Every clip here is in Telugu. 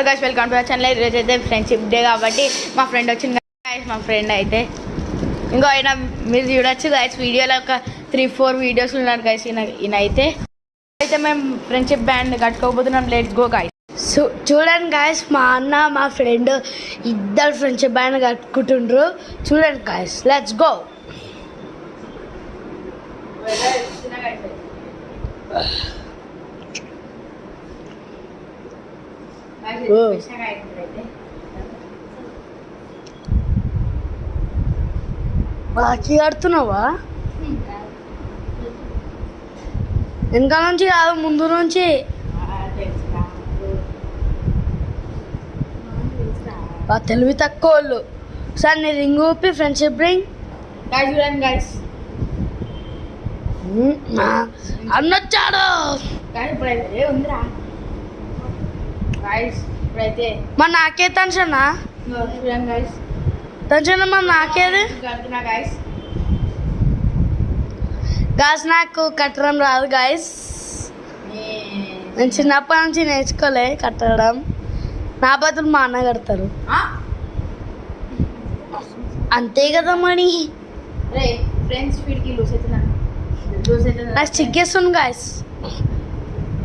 Hello guys welcome to our channel. ఈరోజు అయితే ఫ్రెండ్షిప్ డే కాబట్టి మా ఫ్రెండ్ వచ్చింది గైస్. మా ఫ్రెండ్ అయితే ఇంకో ఆయన మీరు చూడొచ్చు గైస్, వీడియోలో ఒక 3-4 వీడియోస్ ఉన్నారు గైస్. ఈయన అయితే మేము ఫ్రెండ్షిప్ బ్యాండ్ కట్టుకోకపోతున్నాం. Let's go guys. చూడండి గాయస్, మా అన్న మా ఫ్రెండ్ ఇద్దరు ఫ్రెండ్షిప్ బ్యాండ్ కట్టుకుంటుండ్రు. చూడండి గాయస్, లెట్స్ గో. బాకీ కడుతున్నావా? వెనక నుంచి కాదు, ముందు నుంచి. తెలివి తక్కువ వాళ్ళు. సార్ నీ రింగ్ ఊపి ఫ్రెండ్షిప్ రింగ్ చూడండి గైస్. అన్నొచ్చాడు. ఇప్పుడైతే ఉందిరా గైస్. ఇప్పుడైతే మరి నాకే టెన్షనా? చూడండి గైస్, టెన్షన్ మరి నాకేది కడుతున్నా గైస్. గాస్ నాకు కట్టడం రాదు గాయస్. నేను చిన్నప్పటి నుంచి నేర్చుకోలే కట్టడం. నా బదులు మా అన్న కడతారు అంతే కదా మరి. ఫ్రెండ్స్ ఫీడ్కి లూజ్ అవుతున్నా, నాకు చిక్కేస్తుంది గాయస్.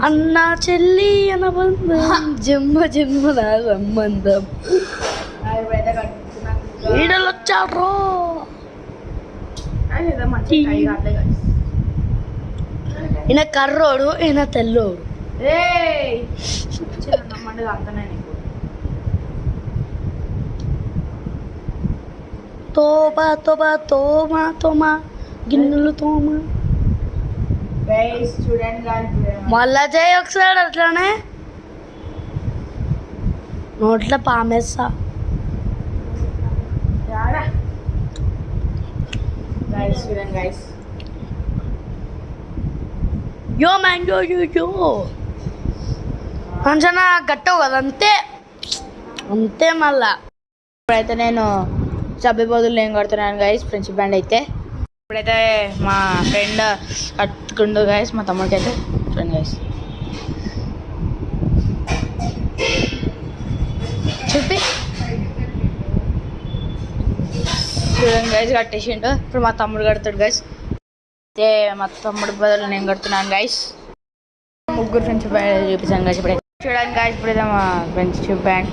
అన్న చెల్లి అనబంధం జన్మ జన్మల సంబంధం. ఈడలు వచ్చారు. ఈయన కర్రోడు, ఈయన తెల్లోడు. తోబా తోబా తోమా తోమా గిన్నెలు తోమా. మళ్ళా చేయి ఒకసారి అట్లానే. నోట్లో పామేస్తా. యో మ్యాంగో యో అంచనా గట్టవు కదా, అంతే అంతే. మళ్ళా ఇప్పుడైతే నేను సభ్య బదులు ఏం కడుతున్నాను గైస్ ఫ్రెండ్షిప్ బ్యాండ్ అయితే. ఇప్పుడైతే మా ఫ్రెండ్ కట్టుకుండు గైస్, మా తమ్ముడికి అయితే. చూడండి గైస్, చూపి చూడండి గైస్, కట్టేసిండు. ఇప్పుడు మా తమ్ముడు కడతాడు గైస్. అయితే మా తమ్ముడు బదులు నేను కడుతున్నాను గైస్. ముగ్గురు ఫ్రెండ్షిప్ బ్యాండ్ చూపించాను గైస్. ఇప్పుడైతే చూడండి గైస్, ఇప్పుడైతే మా ఫ్రెండ్షిప్ బ్యాండ్.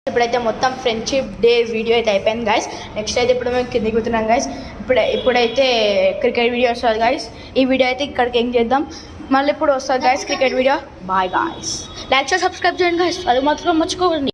ఇప్పుడైతే మొత్తం ఫ్రెండ్షిప్ డే వీడియో అయితే అయిపోయింది గైస్. నెక్స్ట్ అయితే ఇప్పుడు మేము కిందకి కూతున్నాం గైస్. ఇప్పుడైతే క్రికెట్ వీడియో వస్తుంది గైస్. ఈ వీడియో అయితే ఇక్కడికి ఏం చేద్దాం, మళ్ళీ ఇప్పుడు వస్తుంది guys cricket video. Bye guys. Like చేసి సబ్స్క్రైబ్ చేయండి గైస్, అది మాత్రం మర్చిపోకండి.